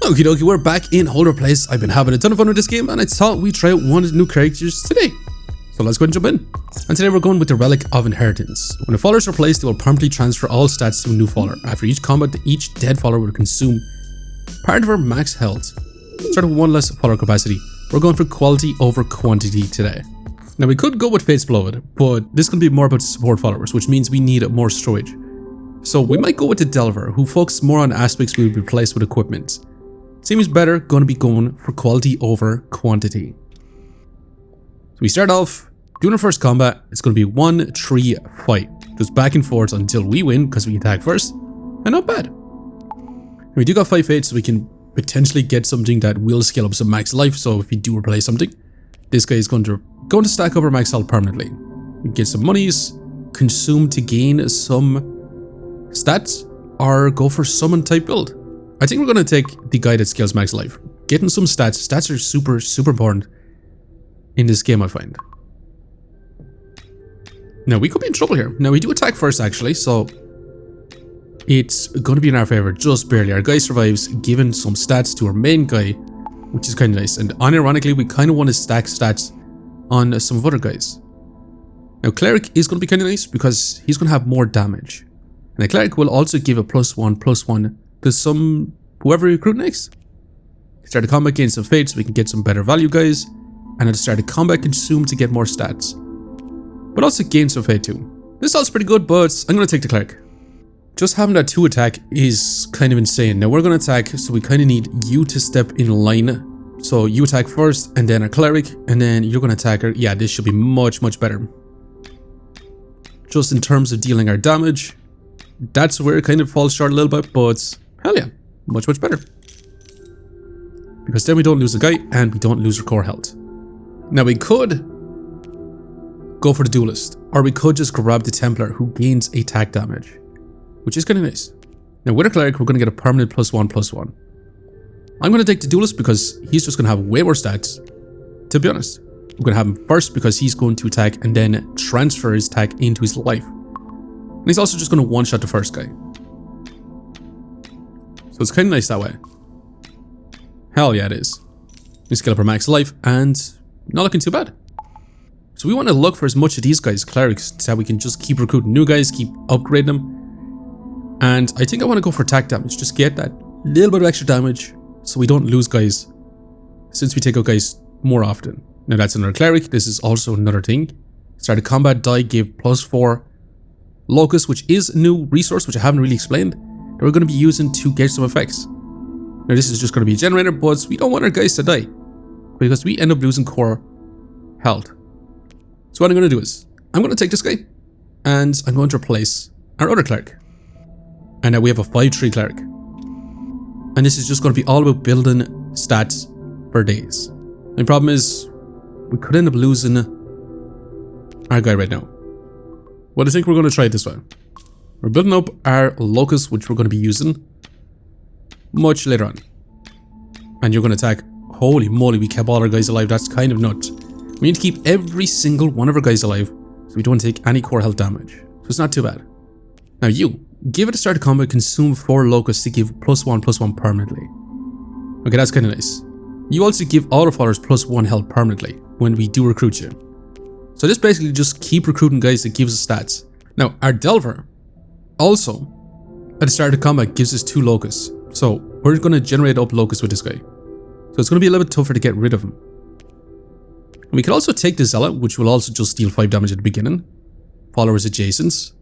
Okie dokie, we're back in Holder of Place. I've been having a ton of fun with this game and I thought we'd try out one of the new characters today. So let's go ahead and jump in. And today we're going with the Relic of Inheritance. When a follower is replaced, they will permanently transfer all stats to a new follower. After each combat, each dead follower will consume part of our max health. Starting with one less follower capacity, we're going for quality over quantity today. Now we could go with Fate's Beloved, but this can be more about support followers, which means we need more storage. So we might go with the Delver, who focuses more on aspects we would replace with equipment. Seems better going to be going for quality over quantity. So we start off doing our first combat. It's going to be 1-3 fight, just back and forth until we win because we attack first, and not bad. And we do got 5 fates, so we can potentially get something that will scale up some max life. So if we do replace something, this guy is going to stack up our max health permanently. We get some monies, consume to gain some stats, or go for summon type build. I think we're going to take the guy that scales max life. Getting some stats. Stats are super important in this game, I find. Now, we could be in trouble here. Now, we do attack first, actually, so it's going to be in our favor, just barely. Our guy survives, giving some stats to our main guy, which is kind of nice. And unironically, we kind of want to stack stats on some of other guys. Now, Cleric is going to be kind of nice because he's going to have more damage. And a Cleric will also give a +1/+1 to whoever we recruit next. Start a combat, gain some fate so we can get some better value guys, and at the start of combat consume to get more stats, but also gain some fate too. This sounds pretty good, but I'm going to take the Cleric. Just having that 2 attack is kind of insane. Now we're going to attack, so we kind of need you to step in line. So you attack first, and then our Cleric, and then you're going to attack her. Yeah, this should be much better. Just in terms of dealing our damage, that's where it kind of falls short a little bit, but hell yeah, much better. Because then we don't lose a guy and we don't lose our core health. Now we could go for the Duelist, or we could just grab the Templar who gains attack damage, which is kind of nice. Now with our Cleric, we're going to get a permanent +1/+1. I'm going to take the Duelist because he's just going to have way more stats. To be honest, we're going to have him first because he's going to attack and then transfer his attack into his life. And he's also just going to one-shot the first guy. So it's kind of nice that way. Hell yeah, it is. We scale up our max life and not looking too bad. So we want to look for as much of these guys, Clerics, so that we can just keep recruiting new guys, keep upgrading them. And I think I want to go for attack damage. Just get that little bit of extra damage so we don't lose guys, since we take out guys more often. Now that's another Cleric. This is also another thing. Start a combat, die, give +4 Locus, which is a new resource, which I haven't really explained, that we're going to be using to get some effects. Now this is just going to be a generator, but we don't want our guys to die, because we end up losing core health. So what I'm going to do is, I'm going to take this guy, and I'm going to replace our other Cleric. And now we have a 5-3 Cleric. And this is just going to be all about building stats for days. The problem is, we could end up losing our guy right now. Well, I think we're going to try it this way. We're building up our Locus, which we're going to be using much later on. And you're going to attack. Holy moly, we kept all our guys alive. That's kind of nuts. We need to keep every single one of our guys alive so we don't take any core health damage. So it's not too bad. Now you, give it a start of combat, consume 4 Locus to give +1/+1 permanently. Okay, that's kind of nice. You also give all our followers +1 health permanently when we do recruit you. So this basically just keep recruiting guys that gives us stats. Now our Delver also at the start of combat gives us 2 Locus. So we're going to generate up Locus with this guy. So it's going to be a little bit tougher to get rid of him. And we can also take the Zealot, which will also just deal 5 damage at the beginning. Followers adjacent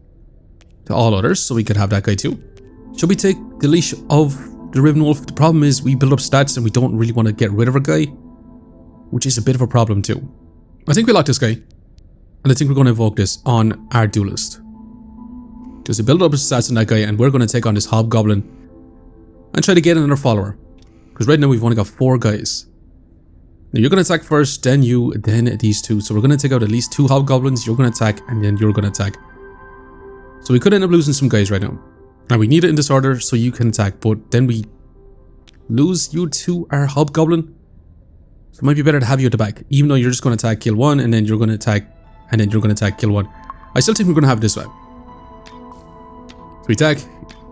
to all others, so we could have that guy too. Should we take the Leash of the Riven Wolf? The problem is we build up stats and we don't really want to get rid of our guy, which is a bit of a problem too. I think we lock this guy. And I think we're going to evoke this on our Duelist. Just to build up his stats on that guy, and we're going to take on this Hobgoblin and try to get another follower. Because right now we've only got 4 guys. Now you're going to attack first, then you, then these 2. So we're going to take out at least 2 Hobgoblins. You're going to attack, and then you're going to attack. So we could end up losing some guys right now. And we need it in this order so you can attack, but then we lose you to our Hobgoblin. So it might be better to have you at the back, even though you're just going to attack, kill 1, and then you're going to attack, kill 1. I still think we're going to have it this way. So we attack,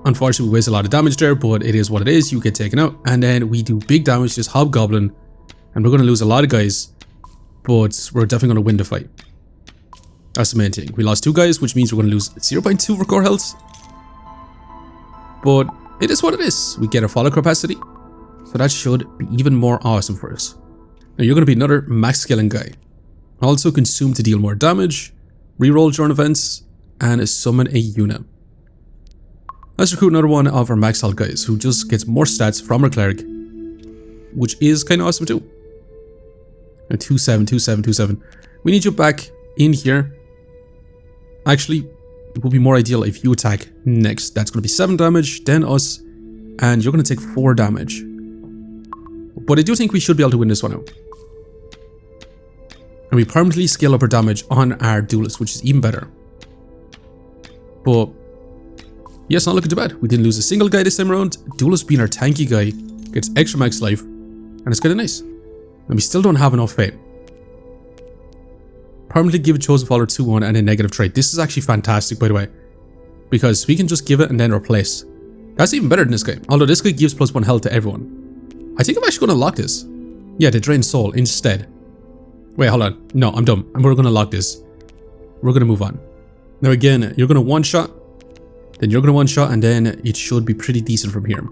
Unfortunately, we waste a lot of damage there, but it is what it is. You get taken out. And then we do big damage to this hobgoblin. And we're going to lose a lot of guys. But we're definitely going to win the fight. That's the main thing. We lost 2 guys, which means we're going to lose 0.2 of our core health. But it is what it is. We get our follow capacity. So that should be even more awesome for us. Now you're going to be another max scaling guy. Also consume to deal more damage. Reroll during events. And summon a unit. Let's recruit another one of our max health guys who just gets more stats from our cleric, which is kind of awesome too. And 2-7, 2-7, 2-7. We need you back in here. Actually, it would be more ideal if you attack next. That's going to be 7 damage, then us, and you're going to take 4 damage. But I do think we should be able to win this one out. And we permanently scale up our damage on our duelist, which is even better. But yeah, it's not looking too bad. We didn't lose a single guy this time around. Duelist being our tanky guy gets extra max life, and it's kind of nice. And we still don't have enough fate. Permanently give a chosen follower 2-1 and a negative trait. This is actually fantastic, by the way, because we can just give it and then replace. That's even better than this guy. Although this guy gives +1 health to everyone. I think I'm actually going to lock this. Yeah, the drain soul instead. Wait, hold on. No, I'm dumb. And we're going to lock this. We're going to move on. Now again, you're going to one-shot. Then you're going to one-shot, and then it should be pretty decent from here.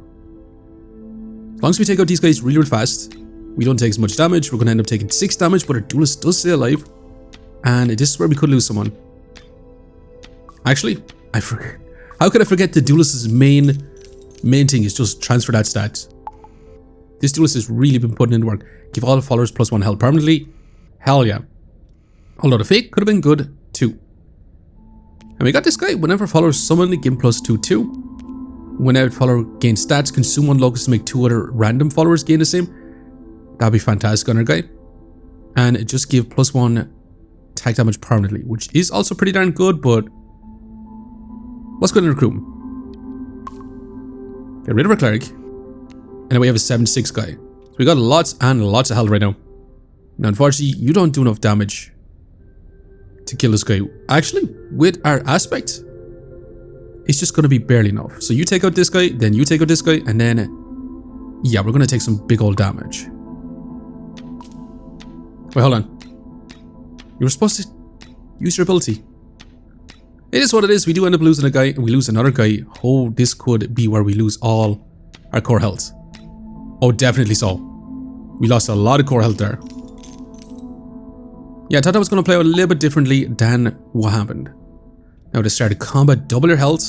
As long as we take out these guys really, really fast, we don't take as much damage. We're going to end up taking 6 damage, but our duelist does stay alive. And this is where we could lose someone. Actually, I forget. How could I forget the duelist's main thing is just transfer that stat. This duelist has really been putting in work. Give all the followers +1 health permanently. Hell yeah. Although the fate could have been good too. And we got this guy. Whenever followers summon, give him +2/2. Whenever follower gains stats, consume 1 locust to make 2 other random followers gain the same. That'd be fantastic on our guy. And it just give +1 attack damage permanently, which is also pretty darn good, but let's go ahead and recruit him. Get rid of our cleric. And then we have a 7-6 guy. So we got lots and lots of health right now. Now, unfortunately, you don't do enough damage to kill this guy. Actually, with our aspect, it's just going to be barely enough. So you take out this guy, then you take out this guy, and then, yeah, we're going to take some big old damage. Wait, hold on. You were supposed to use your ability. It is what it is. We do end up losing a guy, and we lose another guy. Oh, this could be where we lose all our core health. Oh, definitely so. We lost a lot of core health there. Yeah, I thought that was going to play out a little bit differently than what happened. Now, to start a combat, double your health.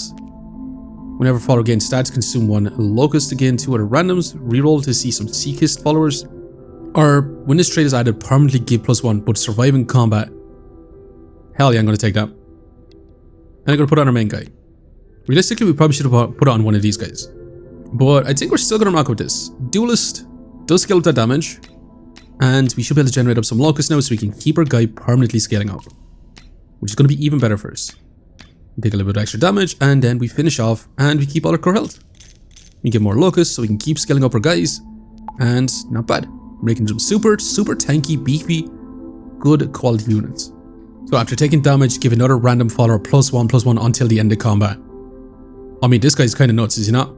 Whenever follower gains stats, consume 1 locust to gain 2 other randoms. Reroll to see some Seekist followers. Or, when this trait is added, permanently give +1, but survive in combat. Hell yeah, I'm going to take that. And I'm going to put it on our main guy. Realistically, we probably should have put it on one of these guys. But I think we're still going to rock with this. Duelist does scale up that damage. And we should be able to generate up some locusts now so we can keep our guy permanently scaling up. Which is going to be even better for us. We take a little bit of extra damage and then we finish off and we keep all our core health. We get more locusts so we can keep scaling up our guys. And not bad. We're making some super tanky, beefy, good quality units. So after taking damage, give another random follower +1/+1 until the end of combat. I mean, this guy's kind of nuts, is he not?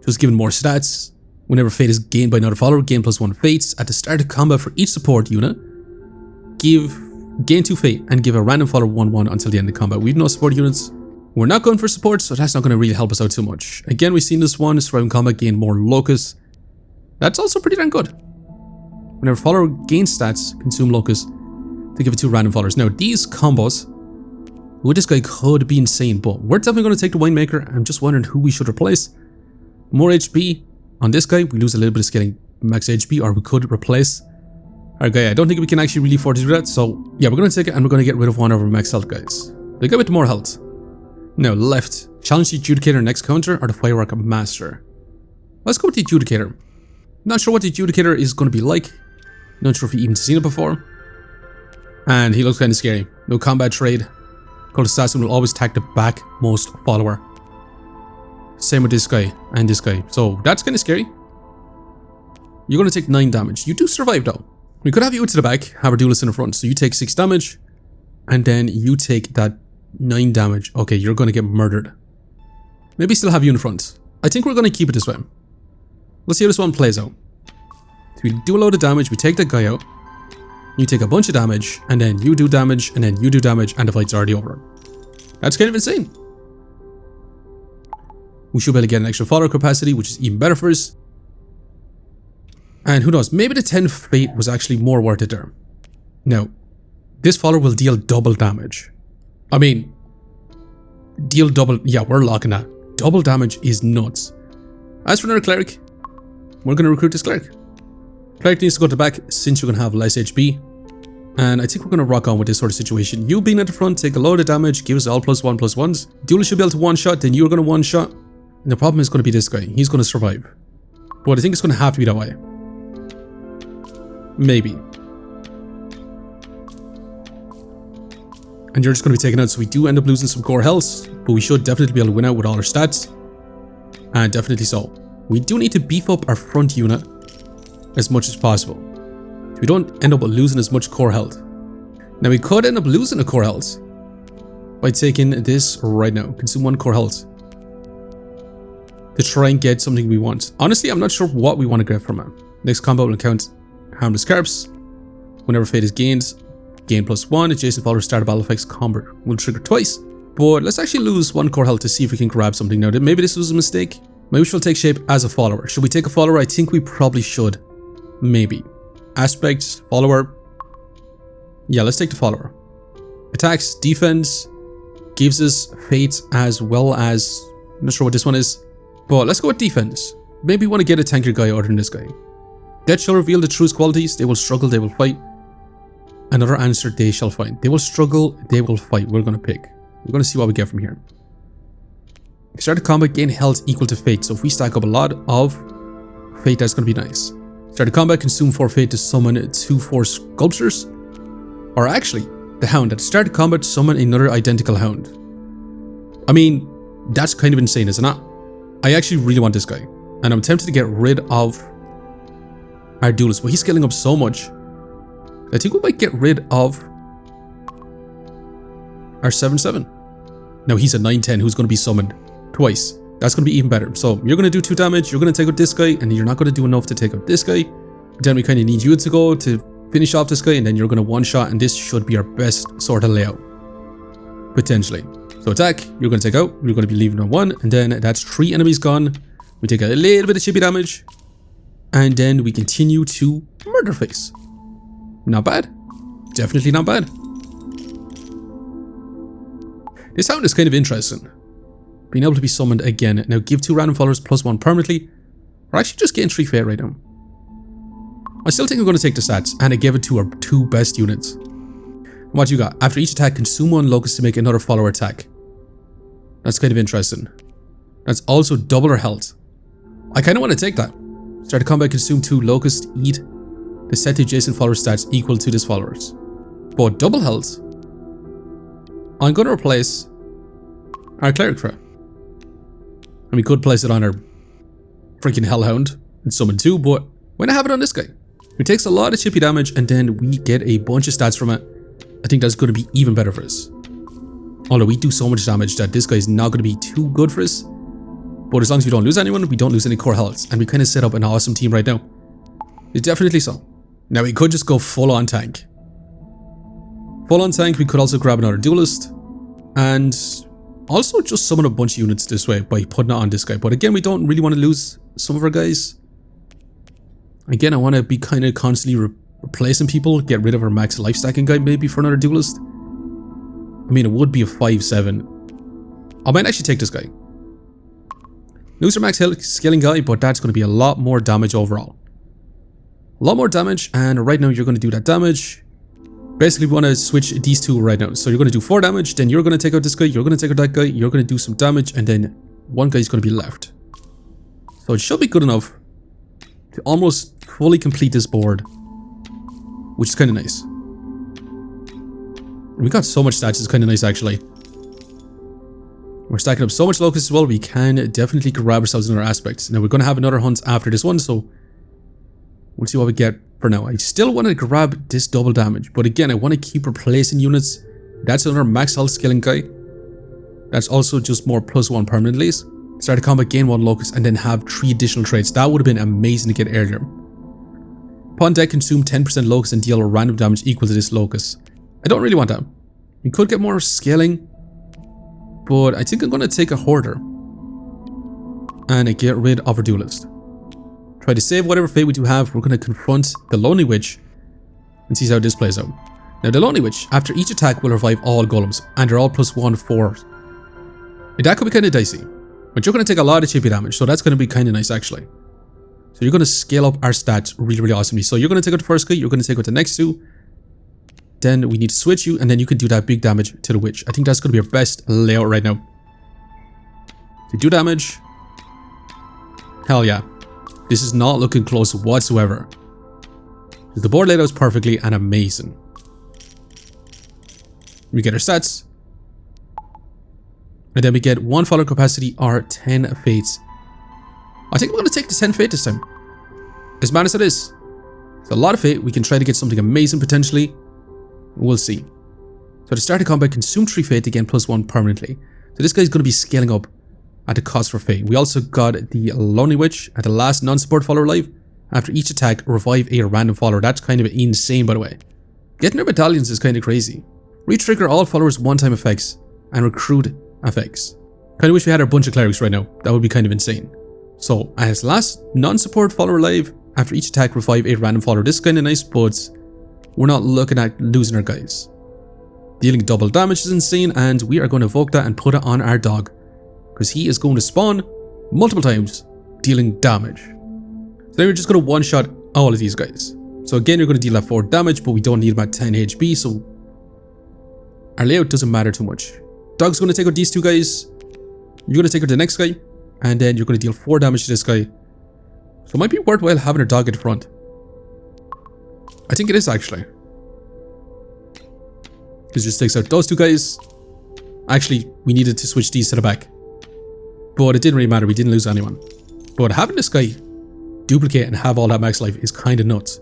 Just giving more stats. Whenever fate is gained by another follower, gain +1 fates. At the start of combat for each support unit, gain 2 fate and give a random follower 1/1 until the end of combat. We have no support units. We're not going for support, so that's not going to really help us out too much. Again, we've seen this one, surviving combat, gain more locusts. That's also pretty darn good. Whenever follower gains stats, consume locusts to give it 2 random followers. Now, these combos with this guy could be insane, but we're definitely going to take the winemaker. I'm just wondering who we should replace. More HP on this guy, we lose a little bit of scaling max HP, or we could replace our guy. I don't think we can actually really afford to do that, so yeah, we're going to take it and we're going to get rid of one of our max health guys. The guy with more health. Now, left. Challenge the Adjudicator next counter or the Firework Master. Let's go with the Adjudicator. Not sure what the Adjudicator is going to be like. Not sure if you've even seen it before. And he looks kind of scary. No combat trade. Cult Assassin will always attack the backmost follower. Same with this guy and this guy. So that's kind of scary. You're going to take 9 damage. You do survive though. We could have you to the back, have our duelist in the front. So you take 6 damage. And then you take that 9 damage. Okay, you're going to get murdered. Maybe still have you in front. I think we're going to keep it this way. Let's see how this one plays out. So we do a load of damage, we take that guy out. You take a bunch of damage, and then you do damage, and then you do damage, and the fight's already over. That's kind of insane. We should be able to get an extra follower capacity, which is even better for us. And who knows, maybe the 10 fate was actually more worth it there. Now, this follower will deal double damage. I mean, deal double, yeah, we're locking that. Double damage is nuts. As for another cleric, we're going to recruit this cleric. Cleric needs to go to the back since you're going to have less HP. And I think we're going to rock on with this sort of situation. You being at the front, take a load of damage, give us all +1/+1s. Duelist should be able to one-shot, then you're going to one-shot. And the problem is going to be this guy. He's going to survive. But I think it's going to have to be that way. Maybe. And you're just going to be taken out, so we do end up losing some core health. But we should definitely be able to win out with all our stats. And definitely so. We do need to beef up our front unit as much as possible. We don't end up losing as much core health. Now we could end up losing a core health by taking this right now. Consume 1 core health to try and get something we want. Honestly, I'm not sure what we want to get from it. Next combat will count harmless carps. Whenever fate is gained, gain +1. Adjacent followers start a battle effects combo will trigger twice. But let's actually lose 1 core health to see if we can grab something now. Maybe this was a mistake. Maybe we should take shape as a follower. Should we take a follower? I think we probably should. Maybe. Aspect, follower. Yeah, let's take the follower. Attacks, defense, gives us fate as well as... I'm not sure what this one is. But let's go with defense. Maybe we want to get a tanker guy other than this guy. Death shall reveal the truest qualities. They will struggle, they will fight. Another answer they shall find. They will struggle, they will fight. We're going to pick. We're going to see what we get from here. Start the combat, gain health equal to fate. So if we stack up a lot of fate, that's going to be nice. Start the combat, consume 4 fate to summon 2 force sculptures. Or actually, the hound. At the start of combat, summon another identical hound. I mean, that's kind of insane, isn't it? I actually really want this guy. And I'm tempted to get rid of our duelist, but he's scaling up so much. I think we might get rid of our 7/7. Now he's a 9/10 who's going to be summoned twice. That's going to be even better. So you're going to do 2 damage, you're going to take out this guy, and you're not going to do enough to take out this guy. Then we kind of need you to go to finish off this guy, and then you're going to one-shot, and this should be our best sort of layout. Potentially. So attack, you're going to take out, you're going to be leaving on 1, and then that's 3 enemies gone. We take a little bit of chippy damage, and then we continue to murder face. Not bad. Definitely not bad. This sound is kind of interesting. Being able to be summoned again. Now give 2 random followers +1 permanently. We're actually just getting 3 fate right now. I still think I'm going to take the stats, and I give it to our 2 best units. What you got? After each attack, consume 1 locust to make another follower attack. That's kind of interesting. That's also double our health. I kind of want to take that. Start a combat, consume 2 locust, eat the set to adjacent follower stats equal to this followers. But double health, I'm going to replace our cleric for it. And we could place it on our freaking hellhound and summon 2, but why not have it on this guy? He takes a lot of chippy damage, and then we get a bunch of stats from it. I think that's going to be even better for us. Although we do so much damage that this guy is not going to be too good for us. But as long as we don't lose anyone, we don't lose any core health. And we kind of set up an awesome team right now. It's definitely so. Now we could just go full on tank. Full on tank, we could also grab another duelist. And also just summon a bunch of units this way by putting it on this guy. But again, we don't really want to lose some of our guys. Again, I want to be kind of constantly replacing people. Get rid of our max life stacking guy maybe for another duelist. I mean, it would be a 5/7. I might actually take this guy. Lose our max health scaling guy, but that's going to be a lot more damage overall. A lot more damage, and right now you're going to do that damage. Basically, we want to switch these 2 right now. So you're going to do 4 damage, then you're going to take out this guy, you're going to take out that guy, you're going to do some damage, and then 1 guy is going to be left. So it should be good enough to almost fully complete this board, which is kind of nice. We got so much stats, it's kind of nice actually. We're stacking up so much locust as well, we can definitely grab ourselves another aspect. Now we're going to have another hunt after this one, so we'll see what we get for now. I still want to grab this double damage, but again, I want to keep replacing units. That's another max health scaling guy. That's also just more +1 permanently. Start a combat, gain 1 locus, and then have 3 additional traits. That would have been amazing to get earlier. Upon death, consume 10% locus and deal random damage equal to this locus. I don't really want that. We could get more scaling, but I think I'm going to take a hoarder and get rid of our duelist. Try to save whatever fate we do have. We're going to confront the Lonely Witch and see how this plays out. Now, the Lonely Witch, after each attack, will revive all golems, and they're all +1 4. And that could be kind of dicey, but you're going to take a lot of chippy damage, so that's going to be kind of nice actually. So you're going to scale up our stats really, really awesomely. So you're going to take out the first guy, you're going to take out the next 2. Then we need to switch you, and then you can do that big damage to the witch. I think that's going to be our best layout right now. To do damage. Hell yeah. This is not looking close whatsoever. The board layout is perfectly and amazing. We get our stats. And then we get 1 follower capacity or 10 fates. I think I'm going to take the 10 fate this time. As bad as it is. It's a lot of fate. We can try to get something amazing potentially. We'll see. So to start the combat, consume 3 fate to gain +1 permanently. So this guy's going to be scaling up at the cost for fate. We also got the Lonely Witch at the last non-support follower alive. After each attack, revive a random follower. That's kind of insane, by the way. Getting their battalions is kind of crazy. Re-trigger all followers one-time effects and recruit effects. Kind of wish we had our bunch of clerics right now. That would be kind of insane. So as last non-support follower alive, after each attack, revive a random follower. This is kind of nice, but we're not looking at losing our guys. Dealing double damage is insane, and we are going to evoke that and put it on our dog, because he is going to spawn multiple times, dealing damage. So then we're just going to one-shot all of these guys. So again, you're going to deal that 4 damage, but we don't need about 10 HP, so our layout doesn't matter too much. Dog's going to take out these 2 guys. You're going to take out the next guy, and then you're going to deal 4 damage to this guy. So it might be worthwhile having a dog at the front. I think it is actually. Because it just takes out those 2 guys. Actually, we needed to switch these to the back. But it didn't really matter, we didn't lose anyone. But having this guy duplicate and have all that max life is kind of nuts.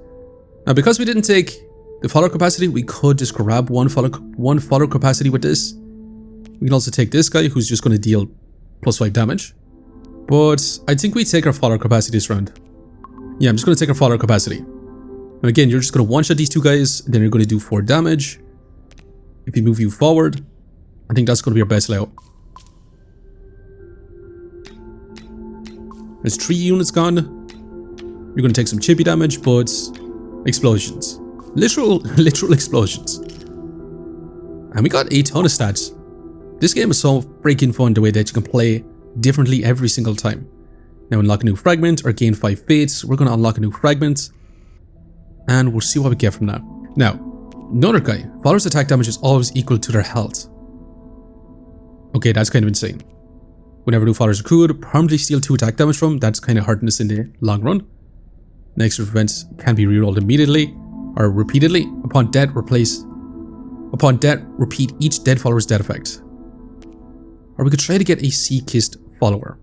Now because we didn't take the follower capacity, we could just grab one follower capacity with this. We can also take this guy who's just going to deal +5 damage. But I think we take our follower capacity this round. Yeah, I'm just going to take our follower capacity. And again, you're just going to one-shot these 2 guys, then you're going to do 4 damage. If you move you forward, I think that's going to be our best layout. There's 3 units gone. You're going to take some chippy damage, but explosions. Literal explosions. And we got a ton of stats. This game is so freaking fun the way that you can play differently every single time. Now unlock a new fragment or gain 5 fates. We're going to unlock a new fragment. And we'll see what we get from that. Now, another guy. Followers' attack damage is always equal to their health. Okay, that's kind of insane. Whenever new followers are recruited, permanently steal 2 attack damage from. That's kind of hurting us in the long run. Next events can be rerolled immediately or repeatedly. Upon death, repeat each dead follower's death effect. Or we could try to get a sea-kissed follower.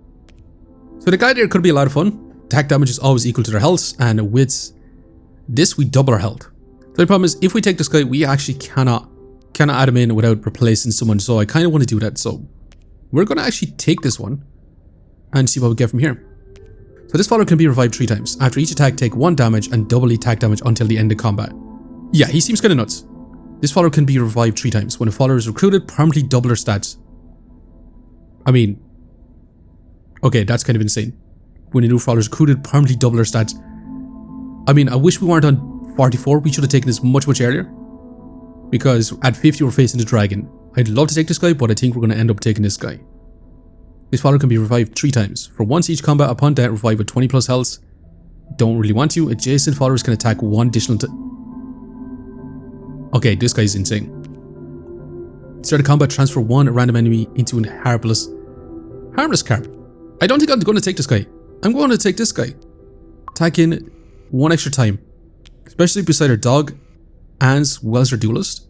So the guy there could be a lot of fun. Attack damage is always equal to their health, and with this we double our health. So the problem is, if we take this guy, we actually cannot add him in without replacing someone. So I kind of want to do that. So we're going to actually take this one and see what we get from here. So this follower can be revived 3 times. After each attack, take 1 damage and double the attack damage until the end of combat. Yeah, he seems kind of nuts. This follower can be revived 3 times. When a follower is recruited, permanently double their stats. I mean, okay, that's kind of insane. When a new follower is recruited, permanently double their stats. I mean, I wish we weren't on 44. We should have taken this much earlier. Because at 50 we're facing the dragon. I'd love to take this guy, but I think we're going to end up taking this guy. This follower can be revived 3 times. For once each combat, upon death, revive with 20+ health. Don't really want to. Adjacent followers can attack 1 additional Okay, this guy's insane. Start a combat, transfer 1 random enemy into an harmless carp. I don't think I'm going to take this guy. I'm going to take this guy. Attack in 1 extra time. Especially beside our dog as well as our duelist.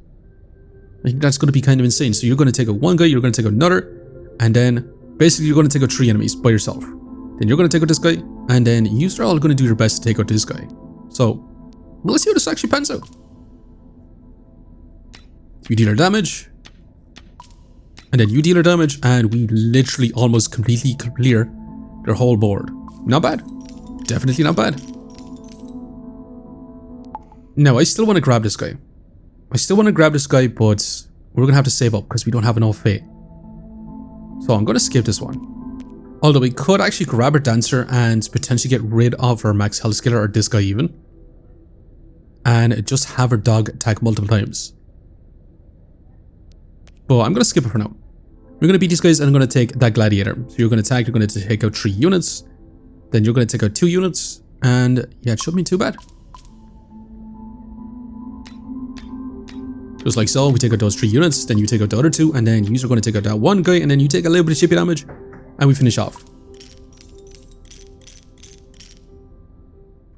I think that's going to be kind of insane. So you're going to take out 1 guy, you're going to take out another, and then basically you're going to take out 3 enemies by yourself. Then you're going to take out this guy, and then you're all going to do your best to take out this guy. So let's see how this actually pans out. You deal our damage. and then you deal her damage, and we literally almost completely clear their whole board. Not bad. Definitely not bad. Now, I still want to grab this guy. But we're going to have to save up because we don't have enough fate. So I'm going to skip this one. Although we could actually grab our dancer and potentially get rid of her max health skiller, or this guy even. And just have her dog attack multiple times. But I'm going to skip it for now. We're going to beat these guys and I'm going to take that gladiator. So you're going to attack, you're going to take out 3 units. Then you're going to take out 2 units. And yeah, it shouldn't be too bad. Just like so, we take out those 3 units, then you take out the other 2, and then you're going to take out that 1 guy, and then you take a little bit of chippy damage, and we finish off.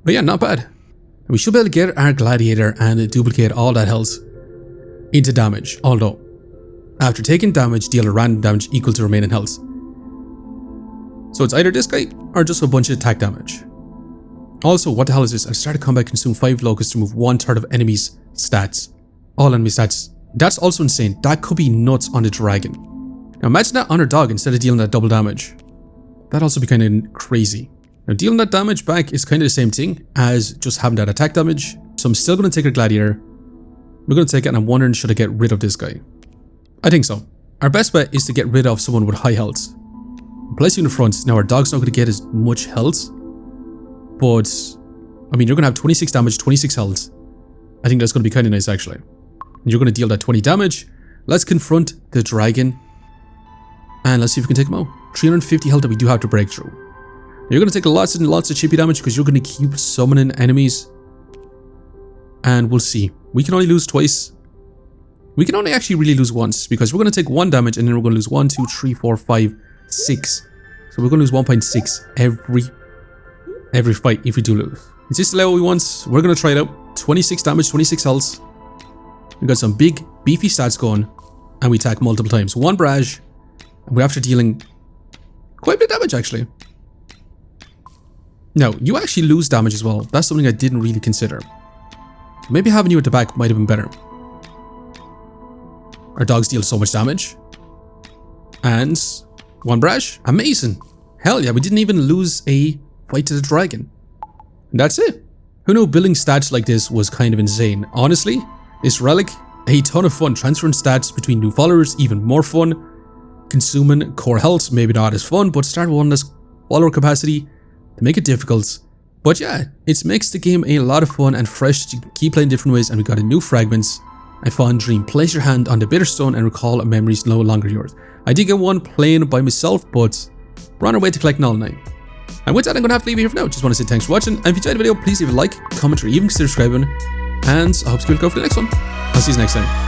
But yeah, not bad. And we should be able to get our gladiator and duplicate all that health into damage, although after taking damage, deal a random damage equal to remaining health. So it's either this guy or just a bunch of attack damage. Also, what the hell is this? I started combat, consume 5 locusts to remove 1/3 of enemies' stats. All enemy stats. That's also insane. That could be nuts on the dragon. Now imagine that on her dog instead of dealing that double damage. That'd also be kind of crazy. Now dealing that damage back is kind of the same thing as just having that attack damage. So I'm still going to take her gladiator. We're going to take it, and I'm wondering, should I get rid of this guy? I think so. Our best bet is to get rid of someone with high health. Place you in the front. Now our dog's not going to get as much health. But, I mean, you're going to have 26 damage, 26 health. I think that's going to be kind of nice actually. You're going to deal that 20 damage. Let's confront the dragon. And let's see if we can take him out. 350 health that we do have to break through. You're going to take lots and lots of chippy damage because you're going to keep summoning enemies. And we'll see. We can only lose twice. We can only actually really lose once because we're going to take 1 damage and then we're going to lose 1, 2, 3, 4, 5, 6. So we're going to lose 1.6 every fight if we do lose. Is this the level we want? We're going to try it out. 26 damage, 26 health. We got some big, beefy stats going, and we attack multiple times. 1 barrage, and we're after dealing quite a bit of damage, actually. Now, you actually lose damage as well. That's something I didn't really consider. Maybe having you at the back might have been better. Our dogs deal so much damage. And 1 barrage. Amazing. Hell yeah, we didn't even lose a fight to the dragon. And that's it. Who knew building stats like this was kind of insane? Honestly, this relic, a ton of fun. Transferring stats between new followers, even more fun. Consuming core health, maybe not as fun, but start one less follower capacity to make it difficult. But yeah, it makes the game a lot of fun and fresh to keep playing different ways, and we got a new fragments. A fond dream. Place your hand on the bitter stone and recall a memory is no longer yours. I did get one playing by myself, but we're on our way to collecting all 9. And with that, I'm going to have to leave it here for now. Just want to say thanks for watching. And if you enjoyed the video, please leave a like, comment, or even consider subscribing. And I hope to go for the next one. I'll see you next time.